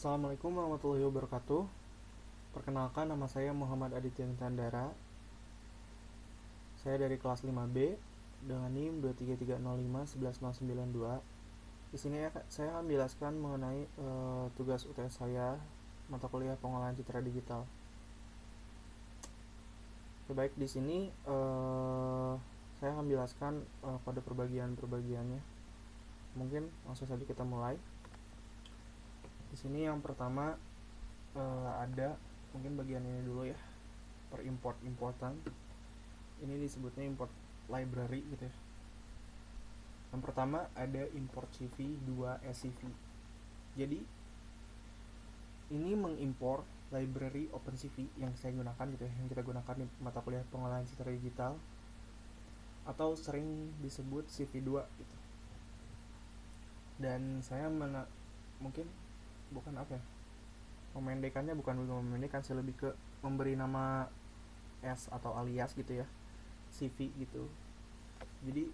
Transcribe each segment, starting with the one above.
Assalamualaikum warahmatullahi wabarakatuh. Perkenalkan, nama saya Muhammad Aditya Tandara. Saya dari kelas 5B dengan NIM 233051192. Di sini saya akan menjelaskan mengenai tugas UTS saya, mata kuliah pengolahan citra digital. Baik, di sini saya akan menjelaskan pada perbagiannya. Mungkin langsung saja kita mulai. Di sini yang pertama ada mungkin bagian ini dulu ya, per importan. Ini disebutnya import library gitu ya. Yang pertama ada import CV 2 SCV. Jadi ini mengimpor library OpenCV yang saya gunakan gitu ya, yang kita gunakan di mata kuliah pengolahan citra digital atau sering disebut CV2 gitu. Dan saya mungkin bukan apa ya, memendekkannya, bukan memendekkan, saya lebih ke memberi nama S atau alias gitu ya, CV gitu. Jadi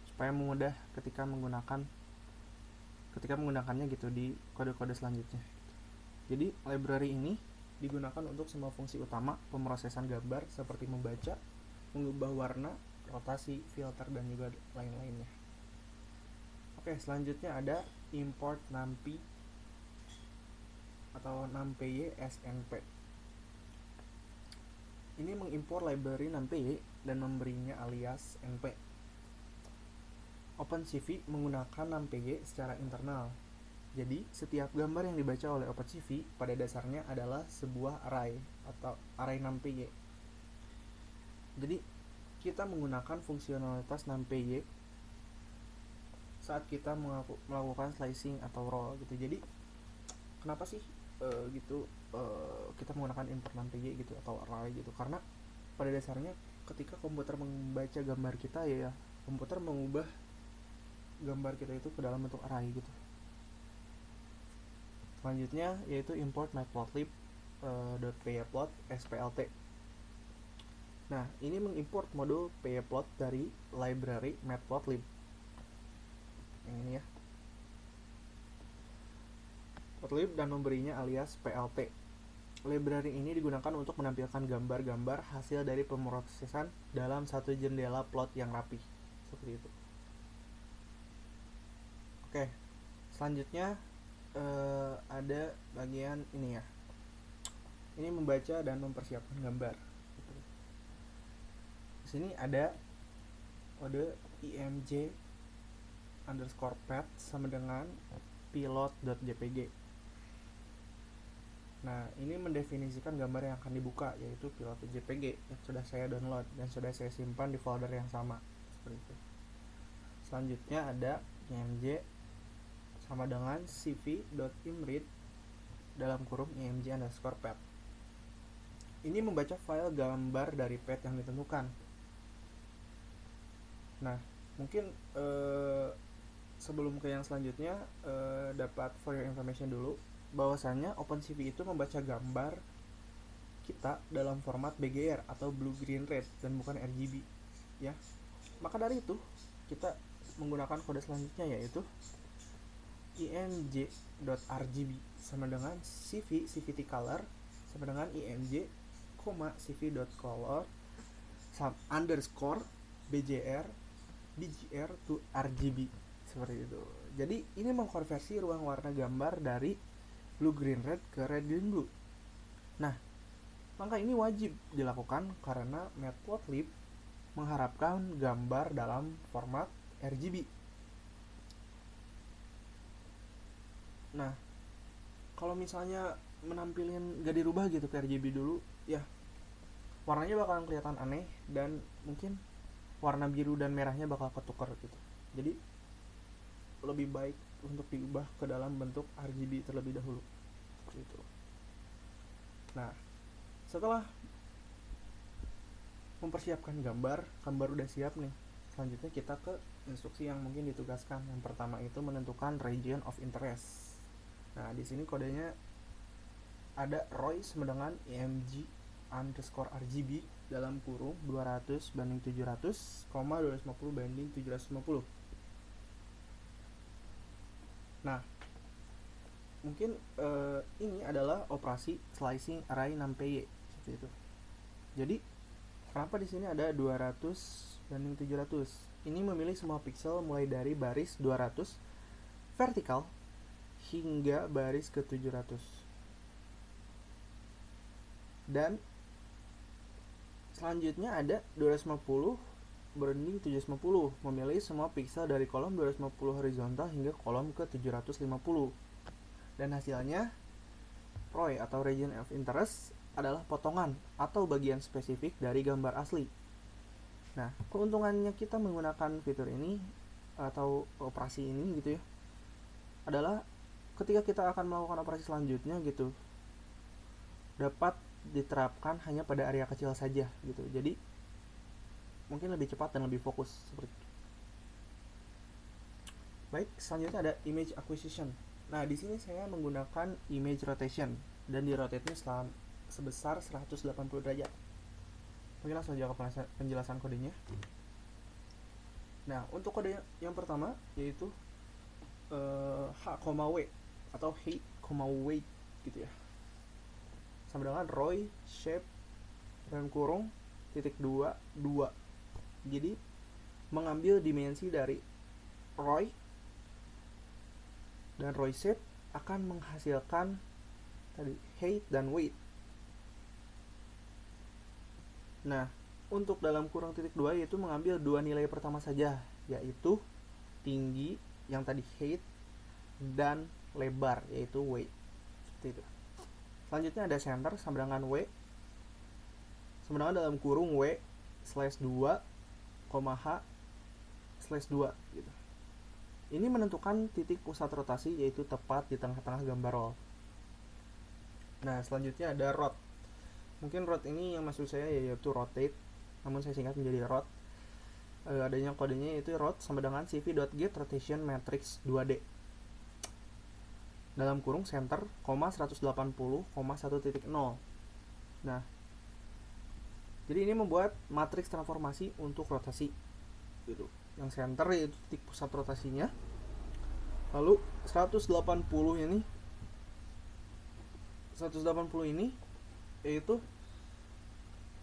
supaya mudah ketika menggunakannya gitu di kode-kode selanjutnya. Jadi library ini digunakan untuk semua fungsi utama pemrosesan gambar seperti membaca, mengubah warna, rotasi, filter, dan juga lain-lainnya. Oke, selanjutnya ada import numpy atau numpy snp. Ini mengimpor library numpy dan memberinya alias np. OpenCV menggunakan numpy secara internal. Jadi setiap gambar yang dibaca oleh OpenCV pada dasarnya adalah sebuah array atau array numpy. Jadi kita menggunakan fungsionalitas numpy saat kita melakukan slicing atau roll gitu. Jadi kenapa sih kita menggunakan import numpy gitu atau array gitu? Karena pada dasarnya ketika komputer membaca gambar kita ya, komputer mengubah gambar kita itu ke dalam bentuk array gitu. Selanjutnya yaitu import matplotlib .pyplot splt. Nah, ini mengimport modul pyplot dari library matplotlib. Yang ini ya, matplotlib, dan memberinya alias plt. Library ini digunakan untuk menampilkan gambar-gambar hasil dari pemrosesan dalam satu jendela plot yang rapi. Seperti itu. Oke, selanjutnya ada bagian ini ya. Ini membaca dan mempersiapkan gambar. Di sini ada kode img underscore path sama dengan pilot.jpg. Nah, ini mendefinisikan gambar yang akan dibuka, yaitu pilot.jpg yang sudah saya download dan sudah saya simpan di folder yang sama. Seperti itu. Selanjutnya ada img sama dengan cv.imread dalam kurung img underscore path. Ini membaca file gambar dari path yang ditentukan. Nah, mungkin sebelum ke yang selanjutnya, dapat for your information dulu bahwasannya OpenCV itu membaca gambar kita dalam format BGR atau blue green red dan bukan RGB ya. Maka dari itu kita menggunakan kode selanjutnya, yaitu img.rgb sama dengan cvt color sama dengan img, cv.color underscore bgr to RGB, seperti itu. Jadi ini mengkonversi ruang warna gambar dari blue green red ke red green blue. Nah, langkah ini wajib dilakukan karena matplotlib mengharapkan gambar dalam format RGB. Nah, kalau misalnya menampilin gak dirubah gitu ke RGB dulu ya, warnanya bakalan kelihatan aneh dan mungkin warna biru dan merahnya bakal ketukar gitu. Jadi lebih baik untuk diubah ke dalam bentuk RGB terlebih dahulu, seperti itu. Nah, setelah mempersiapkan gambar udah siap nih. Selanjutnya kita ke instruksi yang mungkin ditugaskan. Yang pertama itu menentukan region of interest. Nah, di sini kodenya ada ROY sama dengan img underscore RGB dalam kurung 200 banding 700, 250 banding 750. Nah, mungkin ini adalah operasi slicing array 6PY seperti itu. Jadi kenapa di sini ada 200 banding 700? Ini memilih semua pixel mulai dari baris 200 vertikal hingga baris ke 700. Dan selanjutnya ada 250 banding 750, memilih semua pixel dari kolom 250 horizontal hingga kolom ke 750. Dan hasilnya ROI atau region of interest adalah potongan atau bagian spesifik dari gambar asli. Nah, keuntungannya kita menggunakan fitur ini atau operasi ini gitu ya, adalah ketika kita akan melakukan operasi selanjutnya gitu, dapat diterapkan hanya pada area kecil saja gitu. Jadi mungkin lebih cepat dan lebih fokus seperti itu. Baik, selanjutnya ada image acquisition. Nah, di sini saya menggunakan image rotation dan di rotate-nya sebesar 180 derajat. Mungkin langsung aja ke penjelasan kodenya. Nah, untuk kode yang pertama yaitu H, W atau height, weight gitu ya. Sama dengan ROI shape dalam kurung titik 2 2. Jadi mengambil dimensi dari ROI dan ROI shape akan menghasilkan tadi height dan weight. Nah, untuk dalam kurung titik 2 yaitu mengambil dua nilai pertama saja, yaitu tinggi yang tadi height dan lebar yaitu weight. Seperti itu. Selanjutnya ada center sama dengan W sama dengan dalam kurung W slash 2, H slash 2 gitu. Ini menentukan titik pusat rotasi yaitu tepat di tengah-tengah gambar roll. Nah, selanjutnya ada rot. Mungkin rot ini yang maksud saya yaitu rotate, namun saya singkat menjadi rot. Adanya kodenya yaitu rot sama dengan cv.get rotation matrix 2D. Dalam kurung center, 180,1.0. Nah, jadi ini membuat matriks transformasi untuk rotasi gitu. Yang center yaitu titik pusat rotasinya. Lalu 180 ini yaitu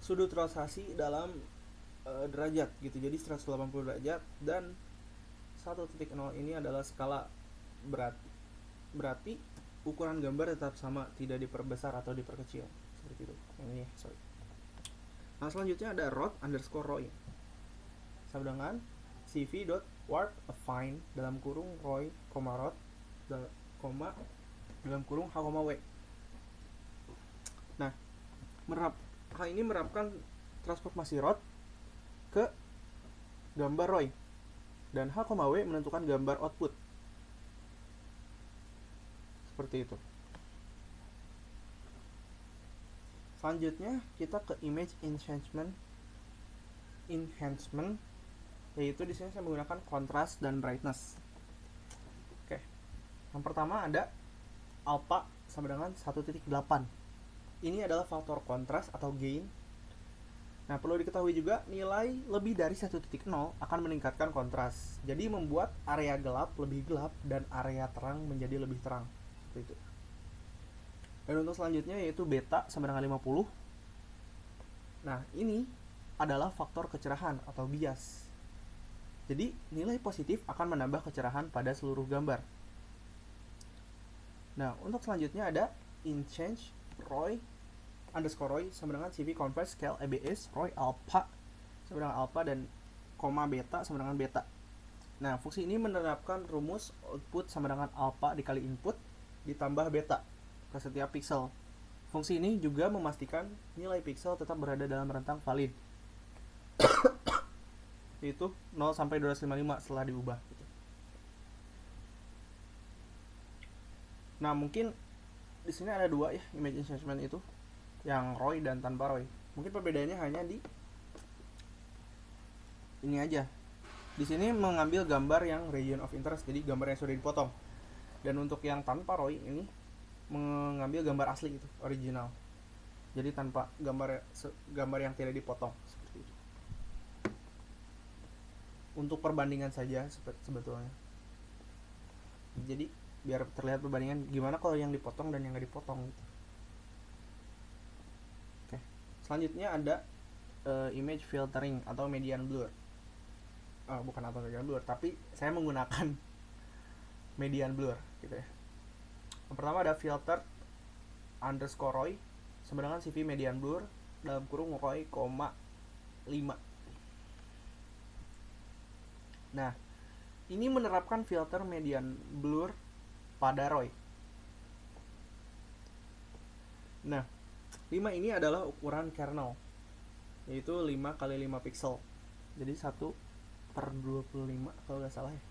sudut rotasi dalam derajat gitu. Jadi 180 derajat dan 1.0 ini adalah skala berarti ukuran gambar tetap sama, tidak diperbesar atau diperkecil seperti itu. Ini sorry. Nah, selanjutnya ada rot underscore ROI sama dengan cv.warp affine dalam kurung ROI, rot, dalam kurung H, W. Nah, hal ini menerapkan transformasi rot ke gambar ROI dan H, W menentukan gambar output. Seperti itu. Selanjutnya kita ke image enhancement, yaitu di sini saya menggunakan contrast dan brightness. Oke. Yang pertama ada alpha sama dengan 1.8. Ini adalah faktor kontras atau gain. Nah, perlu diketahui juga nilai lebih dari 1.0 akan meningkatkan kontras. Jadi membuat area gelap lebih gelap dan area terang menjadi lebih terang. Seperti itu. Dan untuk selanjutnya yaitu beta sama dengan 50. Nah, ini adalah faktor kecerahan atau bias. Jadi, nilai positif akan menambah kecerahan pada seluruh gambar. Nah, untuk selanjutnya ada inchange ROI underscore ROI sama dengan CV convert scale ABS ROI alpha sama dengan alpha dan koma beta sama dengan beta. Nah, fungsi ini menerapkan rumus output sama dengan alpha dikali input ditambah beta ke setiap pixel. Fungsi ini juga memastikan nilai pixel tetap berada dalam rentang valid, yaitu 0 sampai 255 setelah diubah gitu. Nah, mungkin di sini ada dua ya image enhancement itu, yang ROI dan tanpa ROI. Mungkin perbedaannya hanya di ini aja. Di sini mengambil gambar yang region of interest, jadi gambar yang sudah dipotong. Dan untuk yang tanpa ROI ini mengambil gambar asli itu, original. Jadi tanpa gambar yang tidak dipotong seperti itu. Untuk perbandingan saja sebetulnya. Jadi biar terlihat perbandingan gimana kalau yang dipotong dan yang nggak dipotong gitu. Oke, selanjutnya ada image filtering atau median blur. Bukan atau median blur, tapi saya menggunakan median blur gitu ya. Yang pertama ada filter underscore ROY sama dengan CV median blur dalam kurung ROY, 5. Nah, ini menerapkan filter median blur pada ROY. Nah, 5 ini adalah ukuran kernel, yaitu 5 x 5 pixel. Jadi 1/25 kalau nggak salah ya.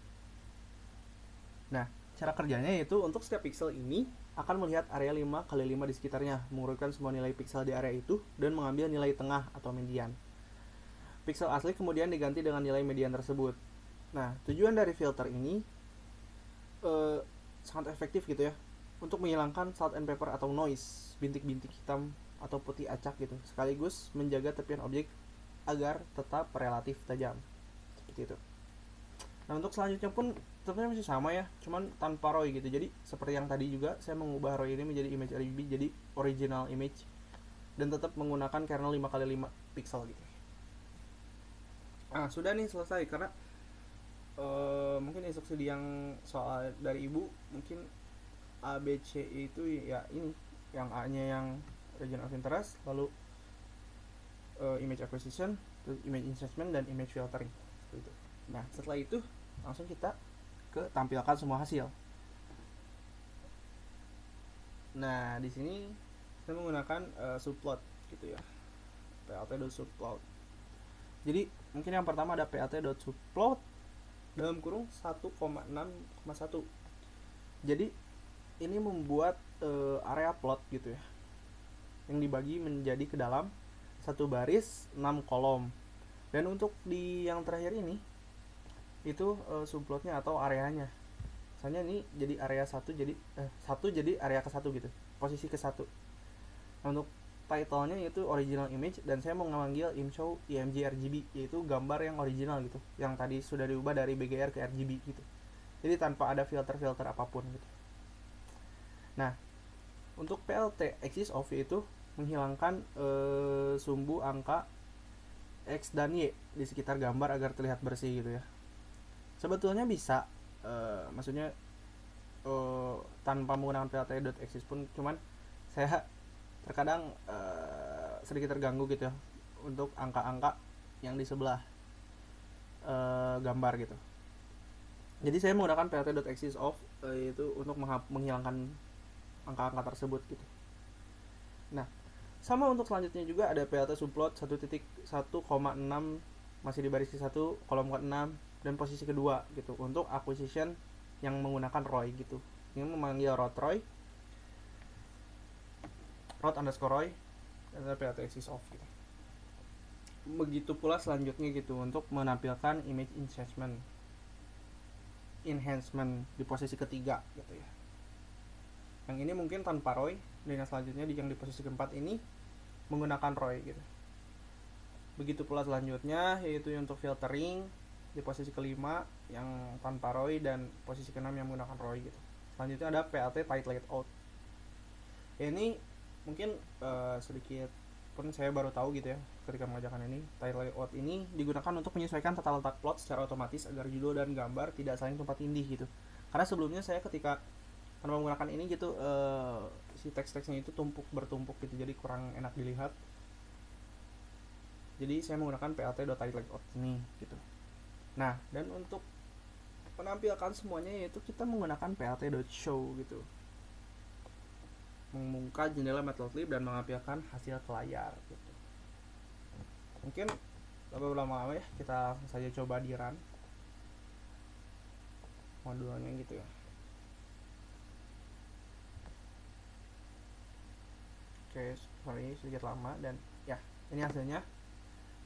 Nah, cara kerjanya yaitu untuk setiap pixel ini akan melihat area 5 x 5 di sekitarnya, mengurutkan semua nilai pixel di area itu dan mengambil nilai tengah atau median. Pixel asli kemudian diganti dengan nilai median tersebut. Nah, tujuan dari filter ini sangat efektif gitu ya, untuk menghilangkan salt and paper atau noise, bintik-bintik hitam atau putih acak gitu, sekaligus menjaga tepian objek agar tetap relatif tajam seperti itu. Nah, untuk selanjutnya pun tentunya masih sama ya, cuman tanpa ROY gitu. Jadi seperti yang tadi juga saya mengubah ROY ini menjadi image RGB, jadi original image, dan tetap menggunakan kernel 5 x 5 pixel gitu. Nah, sudah nih selesai, karena mungkin instruksi yang soal dari ibu mungkin ABC itu ya ini, yang A nya yang region of interest, lalu image acquisition, image enhancement, dan image filtering itu. Nah, setelah itu langsung kita ke tampilkan semua hasil. Nah, di sini saya menggunakan subplot gitu ya, plt.subplot. Jadi mungkin yang pertama ada plt.subplot dalam kurung 1,6,1. Jadi ini membuat area plot gitu ya, yang dibagi menjadi ke dalam satu baris 6 kolom. Dan untuk di yang terakhir ini itu subplotnya atau areanya, misalnya ini jadi area 1, jadi 1 jadi area ke 1 gitu, posisi ke 1. Nah, untuk title-nya yaitu original image, dan saya mau memanggil imshow img RGB, yaitu gambar yang original gitu, yang tadi sudah diubah dari BGR ke RGB gitu, jadi tanpa ada filter-filter apapun gitu. Nah, untuk PLT axis of itu menghilangkan sumbu angka X dan Y di sekitar gambar agar terlihat bersih gitu ya. Sebetulnya bisa maksudnya tanpa menggunakan plt.axis pun, cuman saya terkadang sedikit terganggu gitu ya untuk angka-angka yang di sebelah gambar gitu. Jadi saya menggunakan plt.axis off itu untuk menghilangkan angka-angka tersebut gitu. Nah, sama untuk selanjutnya juga ada plt subplot 1.1,6 masih di baris ke-1 kolom ke-6 dan posisi kedua gitu, untuk acquisition yang menggunakan ROY gitu. Ini memanggil ROY underscore ROY dan plt axis off gitu. Begitu pula selanjutnya gitu untuk menampilkan image enhancement di posisi ketiga gitu ya. Yang ini mungkin tanpa ROY, dan yang selanjutnya yang di posisi keempat ini menggunakan ROY gitu. Begitu pula selanjutnya yaitu untuk filtering di posisi kelima yang tanpa ROY, dan posisi keenam yang menggunakan ROY gitu. Selanjutnya ada plt title layout. Ini mungkin sedikit pun saya baru tahu gitu ya ketika mengajarkan ini. Title layout ini digunakan untuk menyesuaikan tata letak plot secara otomatis agar judul dan gambar tidak saling tumpang tindih gitu. Karena sebelumnya saya ketika menggunakan ini gitu si teks-teksnya itu bertumpuk gitu, jadi kurang enak dilihat. Jadi saya menggunakan plt.title layout ini gitu. Nah, dan untuk menampilkan semuanya yaitu kita menggunakan plt.show gitu, membuka jendela Matplotlib dan menampilkan hasil ke layar gitu. Mungkin beberapa lama ya, kita langsung saja coba di run modulnya gitu ya. Oke, sorry sedikit lama, dan ya ini hasilnya.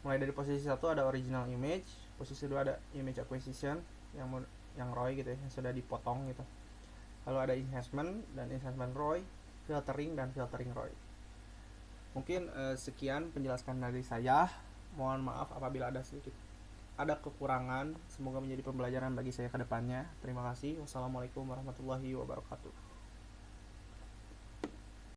Mulai dari posisi 1 ada original image, posisi 2 ada image acquisition yang ROY gitu ya, yang sudah dipotong gitu. Lalu ada enhancement dan enhancement ROY, filtering dan filtering ROY. Mungkin sekian penjelasan dari saya. Mohon maaf apabila ada sedikit ada kekurangan, semoga menjadi pembelajaran bagi saya ke depannya. Terima kasih. Wassalamualaikum warahmatullahi wabarakatuh.